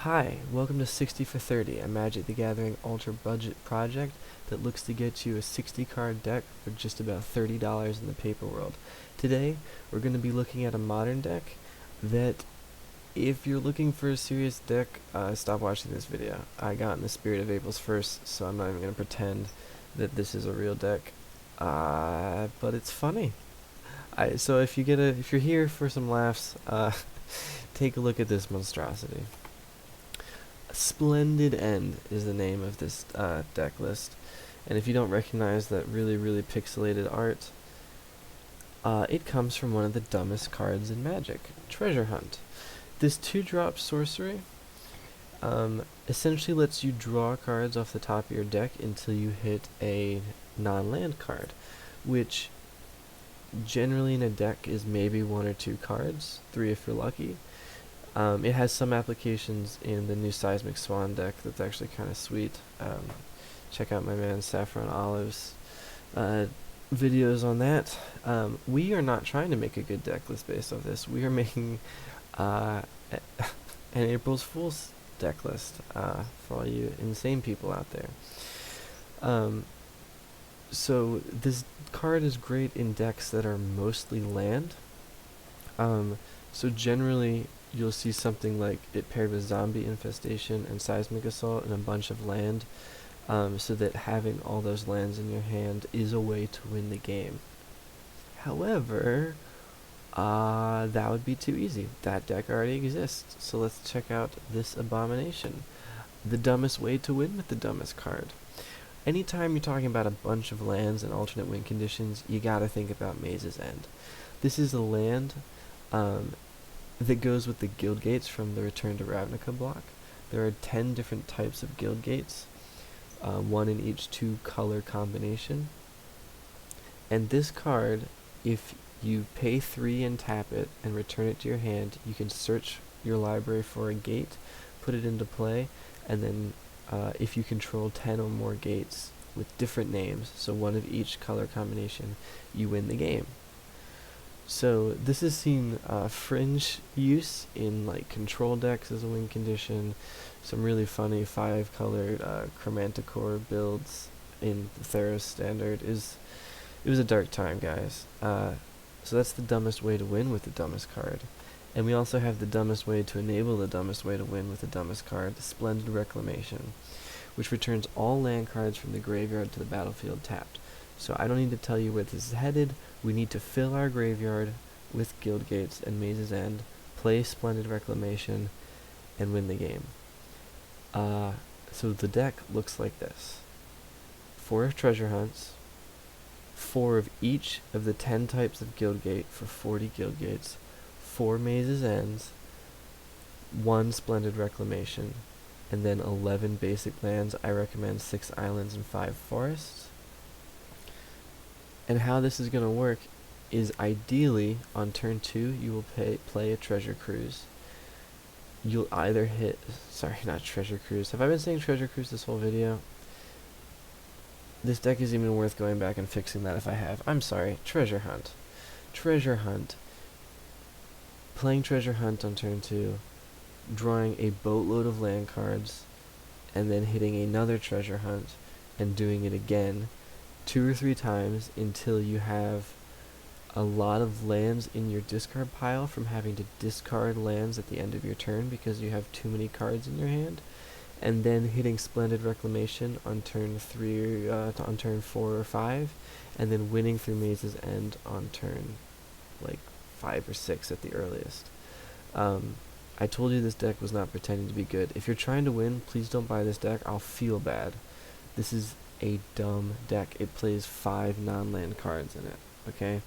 Hi, welcome to 60 for 30, a Magic the Gathering ultra budget project that looks to get you a 60 card deck for just about $30 in the paper world. Today, we're going to be looking at a modern deck that, if you're looking for a serious deck, stop watching this video. I got in the spirit of April's 1st, so I'm not even going to pretend that this is a real deck, but it's funny. So if you're here for some laughs, take a look at this monstrosity. Splendid End is the name of this deck list, and if you don't recognize that really pixelated art, it comes from one of the dumbest cards in Magic, Treasure Hunt. This 2-drop sorcery essentially lets you draw cards off the top of your deck until you hit a non-land card, which generally in a deck is maybe 1 or 2 cards, 3 if you're lucky. It has some applications in the new Seismic Swan deck that's actually kind of sweet. Check out my man Saffron Olive's videos on that. We are not trying to make a good deck list based off this. We are making an April's Fool's deck list for all you insane people out there. So this card is great in decks that are mostly land. So generally you'll see something like it paired with Zombie Infestation and Seismic Assault and a bunch of land, so that having all those lands in your hand is a way to win the game. However, that would be too easy. That deck already exists, so let's check out this abomination. The dumbest way to win with the dumbest card. Anytime you're talking about a bunch of lands and alternate win conditions, you gotta think about Maze's End. This is a land that goes with the Guildgates from the Return to Ravnica block. There are 10 different types of Guildgates, 1 in each 2-color combination. And this card, if you pay 3 and tap it and return it to your hand, you can search your library for a gate, put it into play, and then if you control 10 or more gates with different names, so 1 of each color combination, you win the game. So this has seen fringe use in like control decks as a win condition, some really funny 5-colored Chromanticore builds in the Theros standard. It was a dark time, guys. So that's the dumbest way to win with the dumbest card. And we also have the dumbest way to enable the dumbest way to win with the dumbest card, the Splendid Reclamation, which returns all land cards from the graveyard to the battlefield tapped. So I don't need to tell you where this is headed. We need to fill our graveyard with Guildgates and Maze's End, play Splendid Reclamation, and win the game. So the deck looks like this. 4 Treasure Hunts, 4 of each of the 10 types of Guildgate for 40 Guildgates, 4 Maze's Ends, 1 Splendid Reclamation, and then 11 basic lands. I recommend 6 islands and 5 forests. And how this is going to work is ideally on turn 2 you will play a Treasure Cruise. You'll either hit, sorry, not Treasure Cruise. Have I been saying Treasure Cruise this whole video? This deck isn't even worth going back and fixing that if I have. I'm sorry, Treasure Hunt. Treasure Hunt. Playing Treasure Hunt on turn 2, drawing a boatload of land cards, and then hitting another Treasure Hunt and doing it again 2 or 3 times until you have a lot of lands in your discard pile from having to discard lands at the end of your turn because you have too many cards in your hand, and then hitting Splendid Reclamation on turn 3 on turn 4 or 5, and then winning through Maze's End on turn like 5 or 6 at the earliest. I told you this deck was not pretending to be good. If you're trying to win, please don't buy this deck. I'll feel bad. This is a dumb deck. It plays 5 non-land cards in it, okay?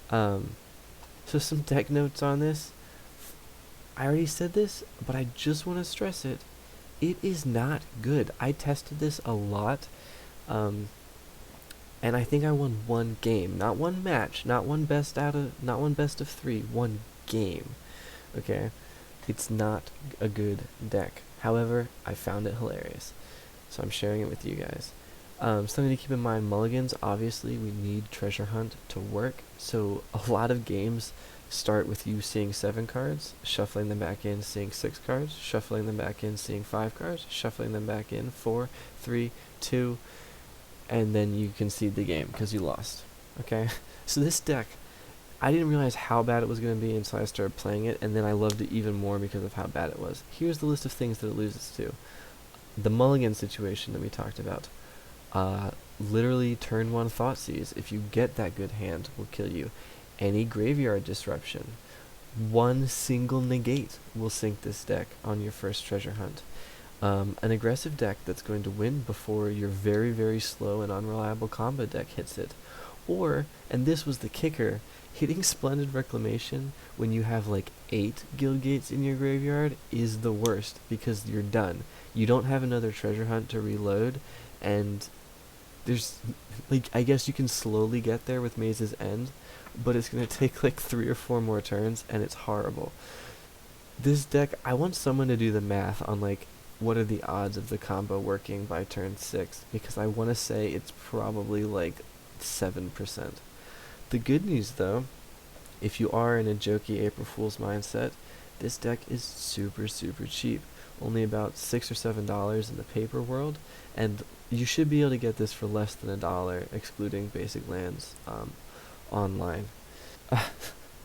So some deck notes on this. I already said this, but I just want to stress it. It is not good. I tested this a lot, and I think I won 1 game, not 1 match, not one best of 3, 1 game, okay? It's not a good deck. However, I found it hilarious, so I'm sharing it with you guys. Something to keep in mind, mulligans, obviously we need Treasure Hunt to work, so a lot of games start with you seeing 7 cards, shuffling them back in, seeing 6 cards, shuffling them back in, seeing 5 cards, shuffling them back in, 4, 3, 2, and then you concede the game because you lost. Okay? So this deck, I didn't realize how bad it was going to be until I started playing it, and then I loved it even more because of how bad it was. Here's the list of things that it loses to. The mulligan situation that we talked about. Literally turn 1 Thoughtseize, if you get that good hand, will kill you. Any graveyard disruption. 1 single negate will sink this deck on your first treasure hunt. An aggressive deck that's going to win before your very, very slow and unreliable combo deck hits it. Or, and this was the kicker, hitting Splendid Reclamation when you have like 8 Guildgates in your graveyard is the worst, because you're done. You don't have another treasure hunt to reload, and there's, like, I guess you can slowly get there with Maze's End, but it's going to take like 3 or 4 more turns, and it's horrible. This deck, I want someone to do the math on like, what are the odds of the combo working by turn 6, because I want to say it's probably like 7%. The good news though, if you are in a jokey April Fool's mindset, this deck is super, super cheap. Only about $6 or $7 in the paper world, and you should be able to get this for less than $1, excluding basic lands, online.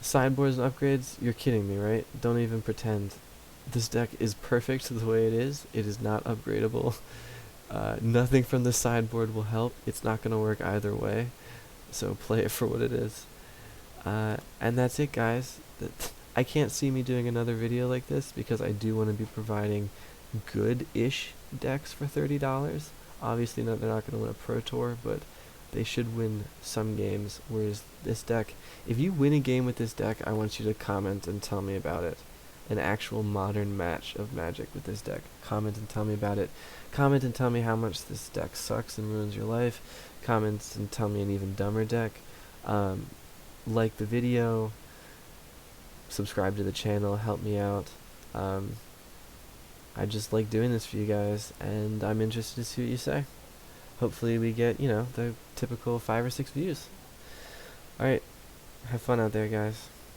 Sideboards and upgrades, you're kidding me, right? Don't even pretend. This deck is perfect the way it is. It is not upgradable. Nothing from the sideboard will help. It's not going to work either way, so play it for what it is. And that's it, guys. I can't see me doing another video like this because I do want to be providing good-ish decks for $30. Obviously, they're not going to win a Pro Tour, but they should win some games, whereas this deck, if you win a game with this deck, I want you to comment and tell me about it. An actual modern match of Magic with this deck. Comment and tell me about it. Comment and tell me how much this deck sucks and ruins your life. Comment and tell me an even dumber deck. Like the video. Subscribe to the channel, help me out. I just like doing this for you guys, and I'm interested to see what you say. Hopefully we get, the typical 5 or 6 views. Alright, have fun out there, guys.